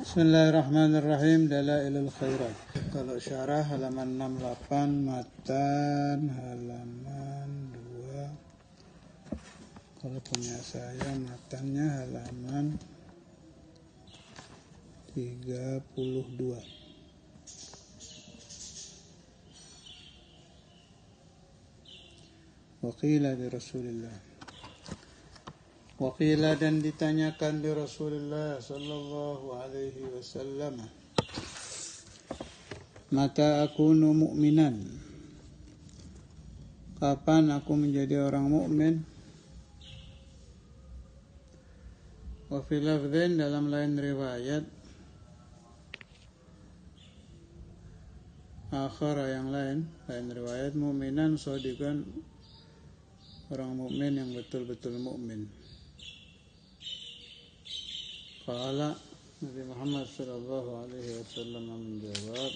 Bismillahirrahmanirrahim. Dalailul Khairat. Kalau syarah halaman 68, matan halaman 2. Kalau punya saya matannya halaman 32. Waqila di Rasulullah. Waqila dan ditanyakan di Rasulullah sallallahu alaihi wasallam, mata akunu mu'minan, kapan aku menjadi orang mukmin? Wa fi lafdhin, dalam lain riwayat akhara, yang lain riwayat, mu'minan shadiqan, orang mukmin yang betul-betul mukmin. Qala, Nabi Muhammad sallallahu alaihi wasallam menjawab,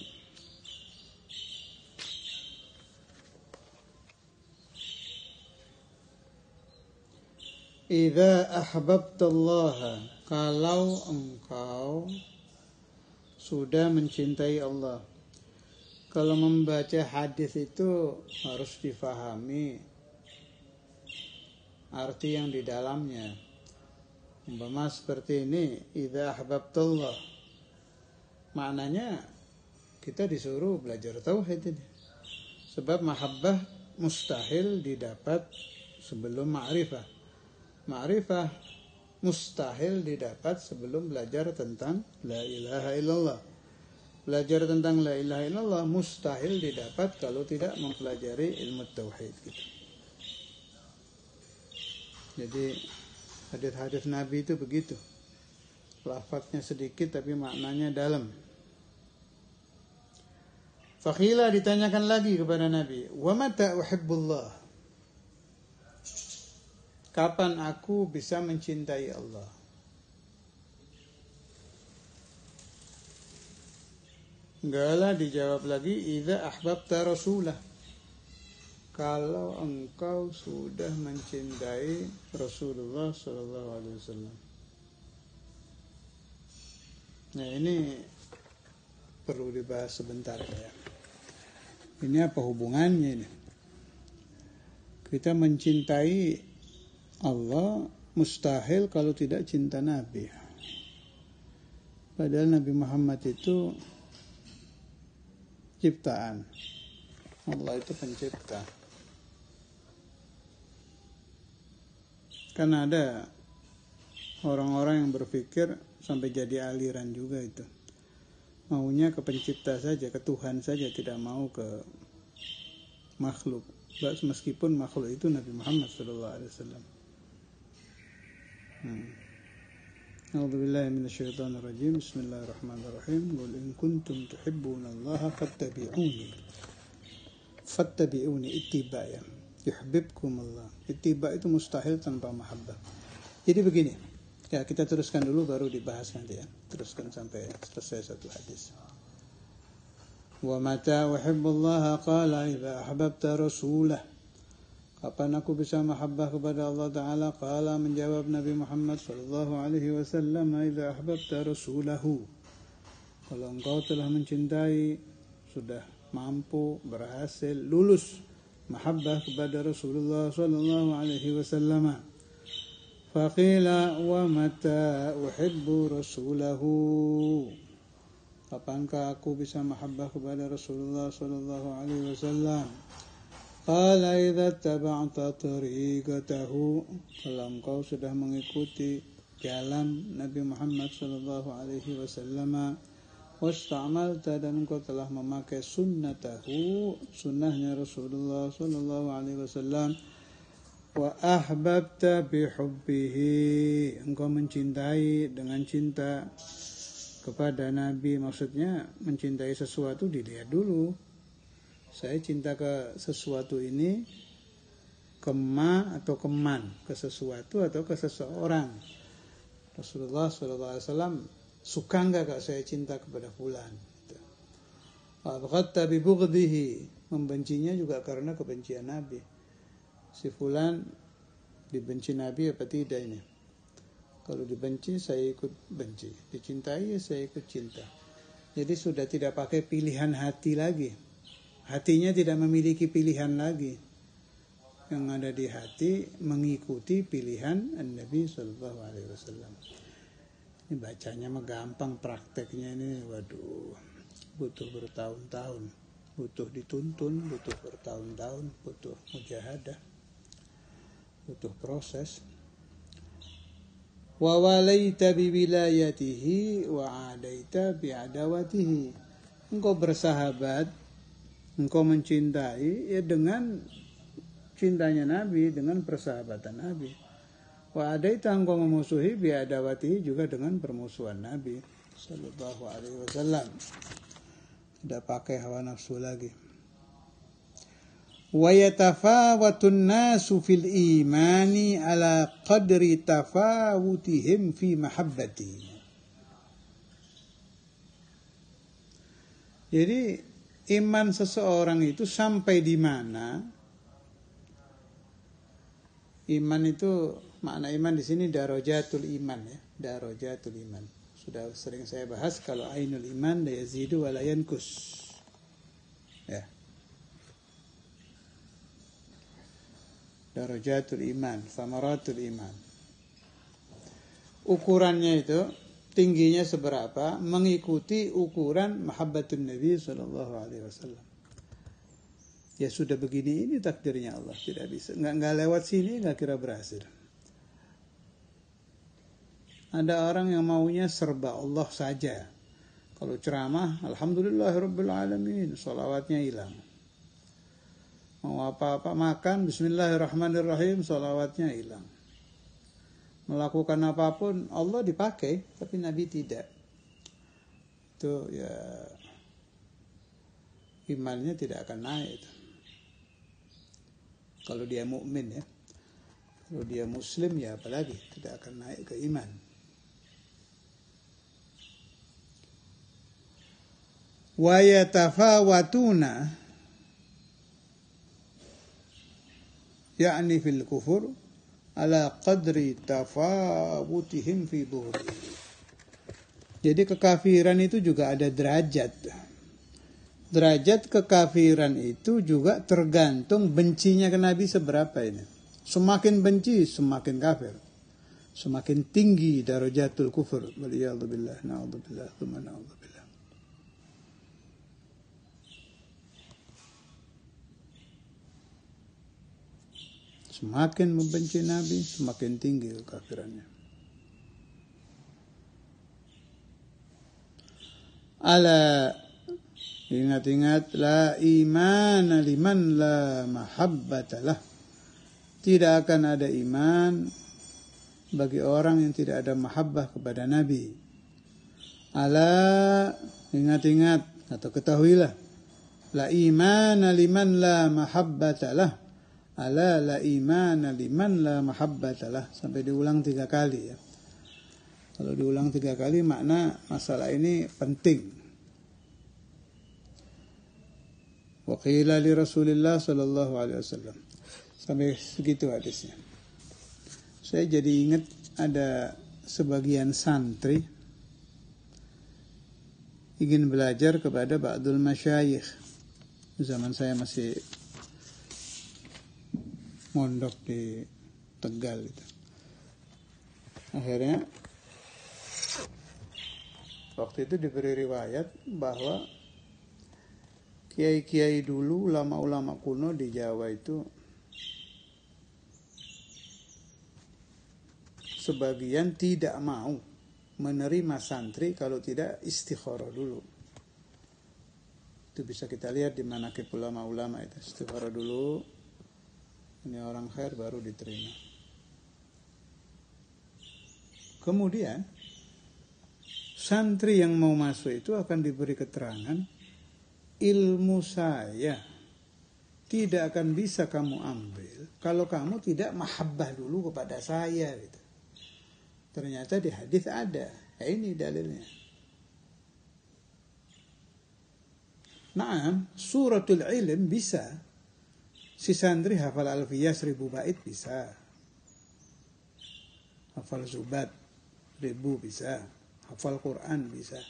idza ahbabta Allah, kalau engkau sudah mencintai Allah. Kalau membaca hadis itu harus difahami arti yang di dalamnya. Umpama seperti ini, idza ahbabtallah, maknanya kita disuruh belajar tauhid ini. Sebab mahabbah mustahil didapat sebelum ma'rifah. Ma'rifah mustahil didapat sebelum belajar tentang la ilaha illallah. Belajar tentang la ilaha illallah mustahil didapat kalau tidak mempelajari ilmu tauhid gitu. Jadi hadis-hadis Nabi itu begitu, lafadznya sedikit tapi maknanya dalam. Fakhila, ditanyakan lagi kepada Nabi, wa mata uhibbullah, kapan aku bisa mencintai Allah? Enggaklah, dijawab lagi, idza ahbabta rasulah, kalau engkau sudah mencintai Rasulullah sallallahu alaihi wasallam. Nah, ini perlu dibahas sebentar ya. Ini apa hubungannya ini? Kita mencintai Allah mustahil kalau tidak cinta Nabi. Padahal Nabi Muhammad itu ciptaan. Allah itu pencipta. Karena ada orang-orang yang berpikir sampai jadi aliran juga itu. Maunya ke pencipta saja, ke Tuhan saja, tidak mau ke makhluk. Meskipun makhluk itu Nabi Muhammad SAW. A'udzubillahi minasyaitonirrajim. Bismillahirrahmanirrahim. Qul in kuntum tuhibbunallaha fattabi'uni ittiba'an yuhibbukum Allah. Ittiba itu mustahil tanpa mahabbah. Jadi begini, ya kita teruskan dulu baru dibahas nanti ya. Teruskan sampai selesai satu hadis. Wa mata uhibbullaha qala idza ahbabta rasulah, kapan aku bisa mahabbah kepada Allah Ta'ala? Qala, menjawab Nabi Muhammad sallallahu alaihi wasallam, idza ahbabta rasulahu, kalau engkau telah mencintai, sudah mampu, berhasil, lulus mahabbah kepada Rasulullah sallallahu alaihi wasallam. Faqila wa mata uhibbu rasulahu, kapankah aku bisa mahabbah kepada Rasulullah sallallahu alaihi wasallam? Qala idza taba'ta tariqatahu, kalau engkau sudah mengikuti jalan Nabi Muhammad sallallahu alaihi wasallam, wasta'malta, dan engkau telah memakai sunnatahu, sunnahnya Rasulullah sallallahu alaihi wasallam, wa ahbabta bihubbihi, engkau mencintai dengan cinta kepada Nabi. Maksudnya mencintai sesuatu dilihat dulu. Saya cinta ke sesuatu ini, kema atau keman, ke sesuatu atau ke seseorang. Rasulullah sallallahu alaihi wasallam suka enggak kalau saya cinta kepada fulan? Abghadta bi bughdihi, membencinya juga karena kebencian Nabi. Si fulan dibenci Nabi apa tidak ini? Kalau dibenci, saya ikut benci. Dicintai, saya ikut cinta. Jadi sudah tidak pakai pilihan hati lagi. Hatinya tidak memiliki pilihan lagi. Yang ada di hati mengikuti pilihan Nabi Sallallahu Alaihi Wasallam. Ini bacanya mah gampang, prakteknya ini waduh, butuh bertahun-tahun, butuh dituntun, butuh bertahun-tahun, butuh mujahadah, butuh proses. Wa walaita bi wilayatihi wa adaita bi adawatihi. Engkau bersahabat, engkau mencintai ya dengan cintanya Nabi, dengan persahabatan Nabi. Wa adaita engkau memusuhi bi adawatihi, juga dengan permusuhan Nabi sallallahu alaihi wasallam. Tidak pakai hawa nafsu lagi. Wa yatafawatun nasu fil imani ala qadri tafawutihim fi mahabbati. Jadi iman seseorang itu sampai di mana? Iman itu, makna iman di sini darajatul iman ya, darajatul iman. Sudah sering saya bahas kalau ainul iman la yazidu wa la yankus. Ya. Darajatul iman, samaratul iman. Ukurannya itu tingginya seberapa mengikuti ukuran mahabbatun Nabi sallallahu alaihi wasallam. Ya sudah begini, ini takdirnya Allah, tidak bisa, nggak lewat sini nggak kira berhasil. Ada orang yang maunya serba Allah saja. Kalau ceramah, alhamdulillahirabbil alamin, sholawatnya hilang. Mau apa-apa makan, bismillahirrahmanirrahim, sholawatnya hilang. Melakukan apapun Allah dipakai, tapi Nabi tidak. Itu ya imannya tidak akan naik. Kalau dia mukmin ya, kalau dia muslim ya apalagi tidak akan naik ke iman. Wa yatafawatuna, yakni fil kufur ala qadri tafawutihim fi buhri. Jadi kekafiran itu juga ada derajat. Derajat kekafiran itu juga tergantung bencinya ke Nabi seberapa ini. Semakin benci, semakin kafir. Semakin tinggi darajatul kufur. Waliyadzubillah, na'udzubillah, tsumma na'udzubillah. Semakin membenci Nabi, semakin tinggi kekafirannya. Ala, ingat-ingat, la iman liman la mahabbatalah. Tidak akan ada iman bagi orang yang tidak ada mahabbah kepada Nabi. Ala, ingat-ingat atau ketahuilah, la iman liman la mahabbatalah. Ala la iman liman la mahabbatalah. Sampai diulang 3 kali ya. Kalau diulang 3 kali makna masalah ini penting. Wa qila li Rasulillah sallallahu alaihi wasallam. Sampai segitu hadisnya. Saya jadi ingat ada sebagian santri ingin belajar kepada ba'dul masyayikh. Zaman saya masih mondok di Tegal itu. Akhirnya waktu itu diberi riwayat bahwa kiai-kiai dulu, ulama-ulama kuno di Jawa itu sebagian tidak mau menerima santri kalau tidak istikharah dulu. Itu bisa kita lihat di manaqib ulama-ulama itu. Istikharah dulu, ini orang khair baru diterima. Kemudian santri yang mau masuk itu akan diberi keterangan, ilmu saya tidak akan bisa kamu ambil kalau kamu tidak mahabbah dulu kepada saya gitu. Ternyata di hadis ada. Ya ini dalilnya. Naam, suratul ilm bisa. Si santri hafal alfiyah 1000 bait bisa. Hafal zubat 1000 bisa, hafal Quran bisa.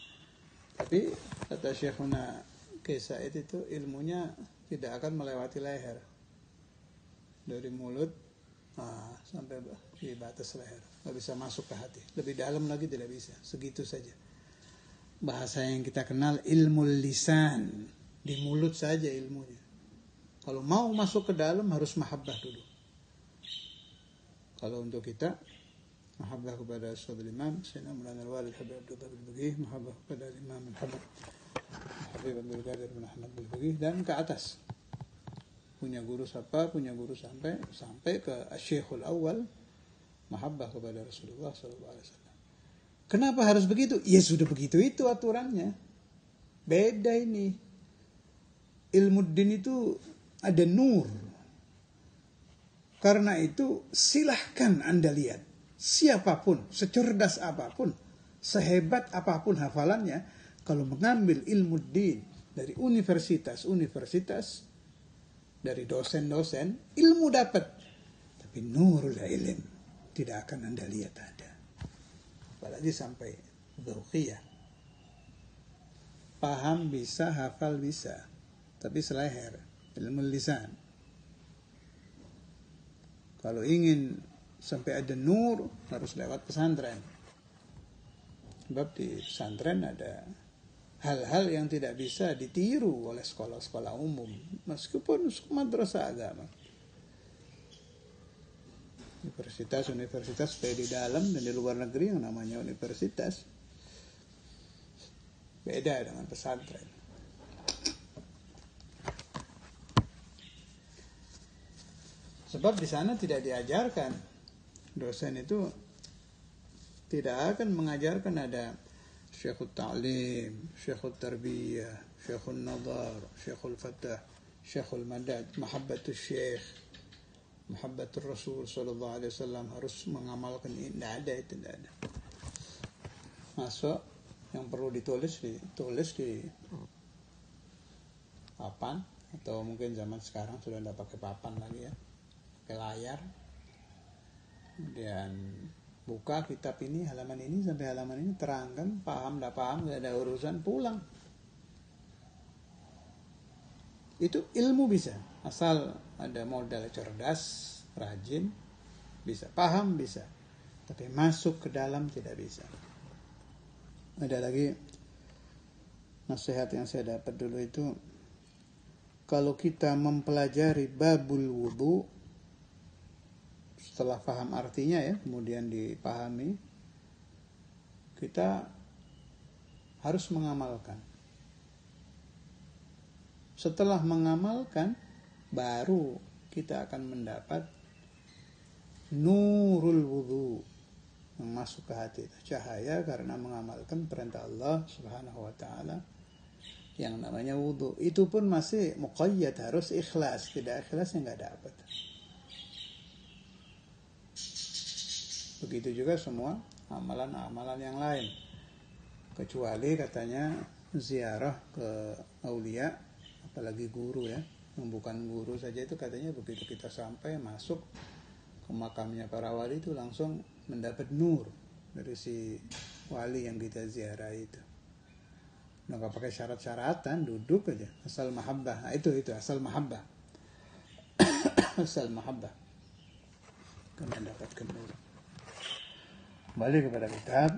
Tapi kata Syekhuna Kiai Said itu ilmunya tidak akan melewati leher. Dari mulut sampai di batas leher. Nggak bisa masuk ke hati. Lebih dalam lagi tidak bisa. Segitu saja. Bahasa yang kita kenal ilmu lisan. Di mulut saja ilmunya. Kalau mau masuk ke dalam harus mahabbah dulu. Kalau untuk kita mahabbah kepada Ustadzul Imam Sayyidina Maulana Al-Walid Habib Abdullah bin Bagih, mahabbah kepada Imam Al-Habib Habib Abdul Qadir bin Ahmad bin Bagih, dan ke atas. Punya guru siapa, punya guru sampai ke Syekhul Awal, mahabbah kepada Rasulullah SAW. Kenapa harus begitu? Ya sudah begitu itu aturannya. Beda ini. Ilmu din itu ada nur. Karena itu silahkan Anda lihat. Siapapun, secerdas apapun, sehebat apapun hafalannya, kalau mengambil ilmu din dari universitas, dari dosen-dosen, ilmu dapat. Tapi nurul ilm tidak akan Anda lihat ada. Apalagi sampai dzauqiyah. Paham bisa, hafal bisa. Tapi seleher, ilmu lisan. Kalau ingin sampai ada nur, harus lewat pesantren. Sebab di pesantren ada hal-hal yang tidak bisa ditiru oleh sekolah-sekolah umum, meskipun madrasah agama. Universitas baik di dalam dan di luar negeri yang namanya universitas. Beda dengan pesantren. Sebab di sana tidak diajarkan. Dosen itu tidak akan mengajarkan ada Syekhul Ta'lim, Syekhul Tarbiyah, Syekhul Nadar, Syekhul Fatah, Syekhul Madad, Mahabbatul Syekh, Mahabbatul Rasul Sallallahu Alaihi Wasallam, harus mengamalkan ini. Tidak ada, itu tidak ada. Masuk, yang perlu ditulis di papan, atau mungkin zaman sekarang sudah tidak pakai papan lagi ya, pakai layar. Kemudian buka kitab ini, halaman ini sampai halaman ini, terangkan, paham, tidak paham, tidak ada urusan, pulang. Itu ilmu bisa, asal ada modal cerdas, rajin, bisa, paham bisa, tapi masuk ke dalam tidak bisa. Ada lagi nasihat yang saya dapat dulu itu, kalau kita mempelajari babul wudu, setelah paham artinya ya, kemudian dipahami, kita harus mengamalkan. Setelah mengamalkan, baru kita akan mendapat nurul wudu yang masuk ke hati. Cahaya karena mengamalkan perintah Allah Subhanahu wa ta'ala yang namanya wudu. Itu pun masih muqayyad, harus ikhlas. Tidak ikhlas yang nggak dapat. Begitu juga semua amalan-amalan yang lain. Kecuali katanya ziarah ke aulia, apalagi guru ya, yang bukan guru saja itu katanya begitu kita sampai masuk ke makamnya para wali itu langsung mendapat nur dari si wali yang kita ziarah itu. Nggak pakai syarat-syaratan, duduk aja, asal mahabbah. Nah, itu asal mahabbah. Asal mahabbah. Kena dapatkan nur. Kembali kepada kitab.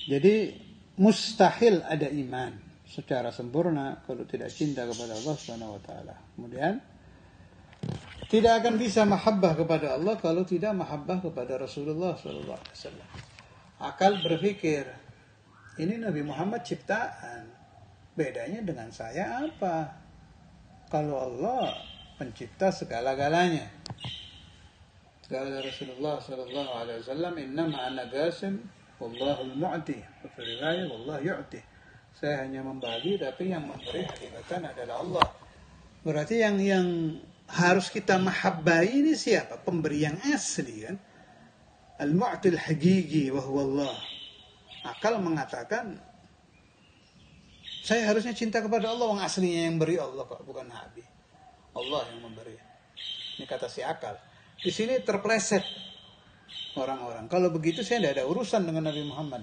Jadi mustahil ada iman secara sempurna kalau tidak cinta kepada Allah Subhanahu wa taala. Kemudian tidak akan bisa mahabbah kepada Allah kalau tidak mahabbah kepada Rasulullah sallallahu alaihi wasallam. Akal berpikir, ini Nabi Muhammad ciptaan. Bedanya dengan saya apa? Kalau Allah pencipta segala-galanya. Kata Rasulullah sallallahu alaihi wasallam, "Innama ana qasim wallahul mu'ti." Fi riwayat, "Wallahu yu'ti." Saya hanya membagi, tapi yang memberi hakikatan adalah Allah. Berarti yang harus kita mahabbai ini siapa? Pemberi yang asli kan? Al-mu'til haqiqi wa huwa Allah. Akal mengatakan saya harusnya cinta kepada Allah, yang aslinya yang beri Allah Pak, bukan Nabi. Allah yang memberi. Ini kata si akal. Di sini terpleset orang-orang. Kalau begitu saya tidak ada urusan dengan Nabi Muhammad.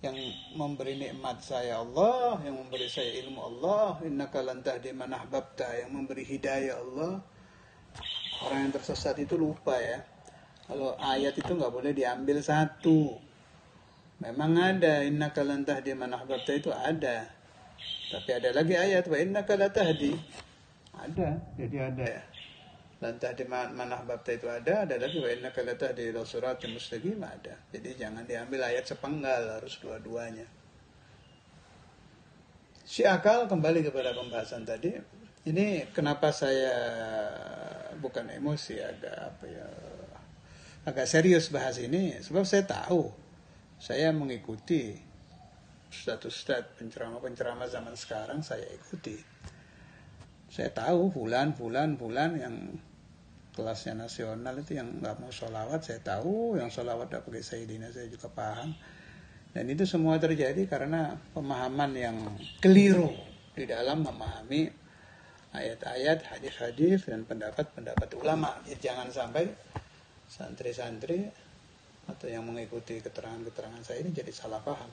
Yang memberi nikmat saya Allah, yang memberi saya ilmu Allah, innaka lan tahdi man ahbabta, yang memberi hidayah Allah. Orang yang tersesat itu lupa ya. Kalau ayat itu nggak boleh diambil satu. Memang ada innaka lan tahdi man ahbabta itu ada. Tapi ada lagi ayat wa innaka la tahdi. Ada, jadi ada ya. Lan tahdi man ahbabta itu ada lagi wa innaka la tahdi ila siratal mustaqim ada. Jadi jangan diambil ayat sepenggal, harus dua-duanya. Si akal, kembali kepada pembahasan tadi. Ini kenapa saya bukan emosi, agak serius bahas ini, sebab saya tahu, saya mengikuti ustadz-ustadz penceramah zaman sekarang, saya ikuti. Saya tahu bulan yang kelasnya nasional itu yang nggak mau sholawat, saya tahu. Yang sholawat tidak pakai Sayyidina saya juga paham. Dan itu semua terjadi karena pemahaman yang keliru di dalam memahami ayat-ayat, hadis-hadis dan pendapat-pendapat ulama. Jangan sampai santri-santri atau yang mengikuti keterangan-keterangan saya ini jadi salah paham.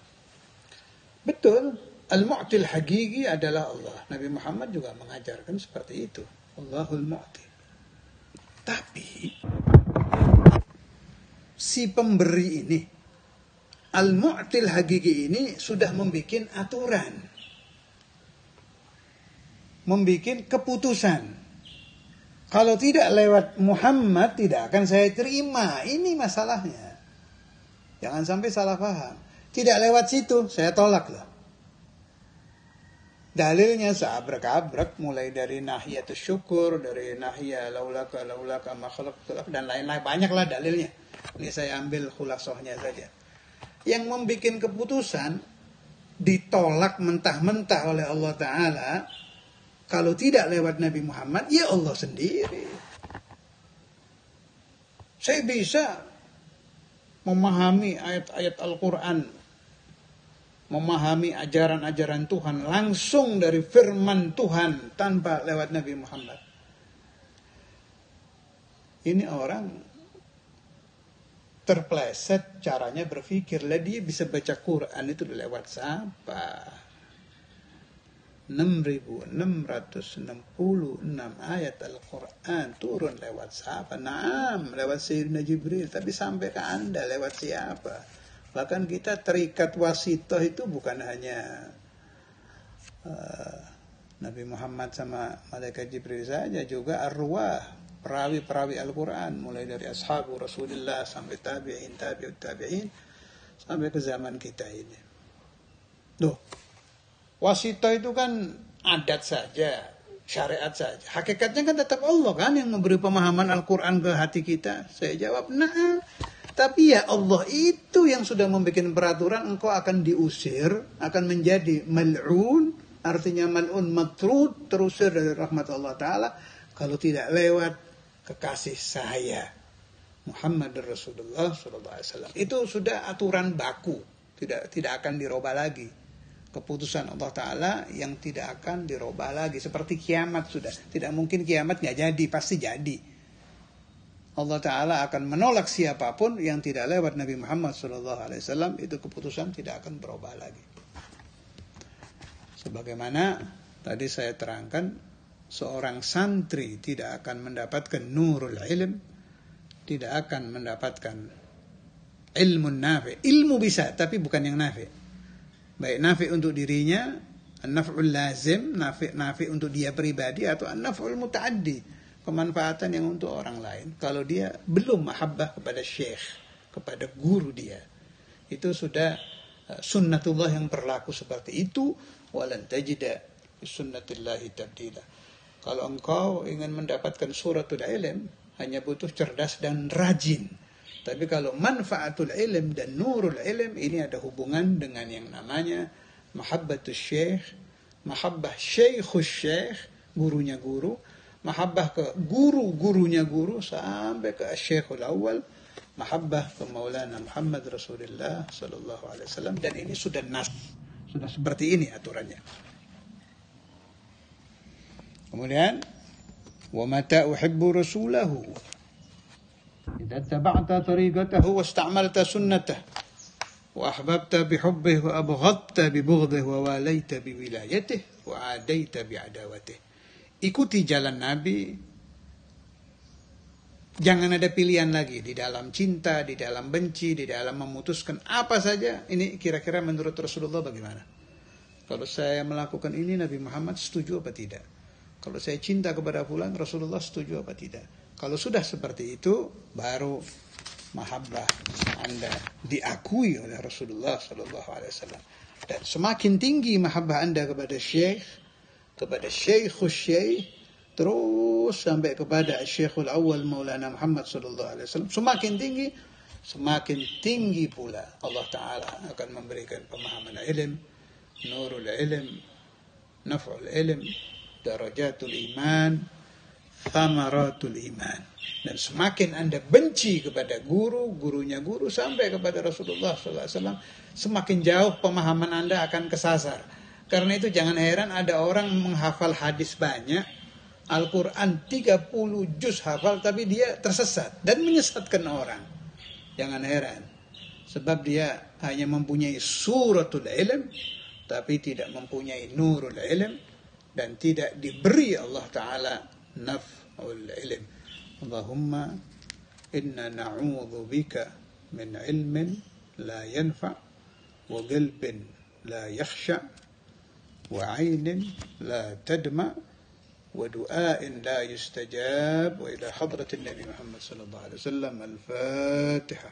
Betul, al-mu'til hakiki adalah Allah. Nabi Muhammad juga mengajarkan seperti itu. Allahul mu'til. Tapi si pemberi ini, al-mu'til hakiki ini sudah membuat aturan, membuat keputusan. Kalau tidak lewat Muhammad tidak akan saya terima. Ini masalahnya. Jangan sampai salah paham. Tidak lewat situ, saya tolak loh. Dalilnya seabrek-abrek, mulai dari nahiyatus syukur, dari nahiyah laulaka ma khalaqtu, dan lain-lain. Banyaklah dalilnya. Ini saya ambil khulasohnya saja. Yang membuat keputusan ditolak mentah-mentah oleh Allah Ta'ala, kalau tidak lewat Nabi Muhammad, ya Allah sendiri. Saya bisa memahami ayat-ayat Al-Quran, memahami ajaran-ajaran Tuhan langsung dari firman Tuhan tanpa lewat Nabi Muhammad. Ini orang terpleset caranya berpikir. Lah dia bisa baca Quran itu lewat siapa? 6.666 ayat Al-Quran turun lewat siapa? Naam, lewat Sayyidina Jibril. Tapi sampai ke Anda lewat siapa? Bahkan kita terikat wasitoh itu bukan hanya Nabi Muhammad sama malaikat Jibril saja, juga arwah, perawi-perawi Al-Quran, mulai dari ashabu Rasulullah sampai tabi'in, tabi'ut tabi'in, sampai ke zaman kita ini. Loh, wasitoh itu kan adat saja, syariat saja. Hakikatnya kan tetap Allah kan yang memberi pemahaman Al-Quran ke hati kita. Saya jawab, nah. Tapi ya Allah itu yang sudah membuat peraturan, engkau akan diusir, akan menjadi mal'un, artinya mal'un matrud, terusir dari rahmat Allah Ta'ala, kalau tidak lewat kekasih saya, Muhammad Rasulullah SAW. Itu sudah aturan baku, tidak akan dirubah lagi. Keputusan Allah Ta'ala yang tidak akan dirubah lagi. Seperti kiamat sudah. Tidak mungkin kiamat nggak jadi, pasti jadi. Allah Ta'ala akan menolak siapapun yang tidak lewat Nabi Muhammad SAW. Itu keputusan tidak akan berubah lagi. Sebagaimana tadi saya terangkan, seorang santri tidak akan mendapatkan nurul ilm, tidak akan mendapatkan ilmu nafi. Ilmu bisa, tapi bukan yang nafi. Baik nafi untuk dirinya, an-naf'ul lazim, nafi untuk dia pribadi, atau an-naf'ul muta'addi, kemanfaatan yang untuk orang lain. Kalau dia belum mahabbah kepada syekh, kepada guru dia, itu sudah sunnatullah yang berlaku seperti itu. Walan tajida sunnatillahi tabdila. Kalau engkau ingin mendapatkan suratul ilm, hanya butuh cerdas dan rajin. Tapi kalau manfaatul ilm dan nurul ilm, ini ada hubungan dengan yang namanya mahabbatus syekh, mahabbah syekhus syekh, gurunya guru, mahabbah ke guru-gurunya guru, sampai ke syekhul awal, mahabbah ke Maulana Muhammad Rasulullah sallallahu alaihi wasallam. Dan ini sudah sudah seperti ini aturannya. Kemudian wa mata uhibbu rasulahu idza taba'ta tariqatahu wasta'malta sunnatahu wa ahbabta bihubbihi wa abghadta bibughdihi wa walaita biwilayatihi wa adaita bi'adawatihi. Ikuti jalan Nabi. Jangan ada pilihan lagi di dalam cinta, di dalam benci, di dalam memutuskan apa saja. Ini kira-kira menurut Rasulullah bagaimana? Kalau saya melakukan ini, Nabi Muhammad setuju apa tidak? Kalau saya cinta kepada fulan, Rasulullah setuju apa tidak? Kalau sudah seperti itu, baru mahabbah Anda diakui oleh Rasulullah SAW. Dan semakin tinggi mahabbah Anda kepada syekh, kepada syekhus syekh, terus sampai kepada Syekhul Awal Maulana Muhammad sallallahu alaihi wasallam, semakin tinggi pula Allah Ta'ala akan memberikan pemahaman ilm, nurul ilm, naf'ul ilm, darajatul iman, thamaratul iman. Dan semakin Anda benci kepada gurunya guru sampai kepada Rasulullah sallallahu alaihi wasallam, semakin jauh pemahaman Anda akan kesasar. Karena itu jangan heran ada orang menghafal hadis banyak, Al-Quran 30 juz hafal, tapi dia tersesat dan menyesatkan orang. Jangan heran. Sebab dia hanya mempunyai suratul ilm, tapi tidak mempunyai nurul ilm, dan tidak diberi Allah Ta'ala naf'ul ilm. Allahumma inna na'udhu bika min ilmin la yanfa' wa qalbin la yakhsha' wa 'aynin la tadma' ودعاء لا يستجاب وإلى حضرة النبي محمد صلى الله عليه وسلم. الفاتحة.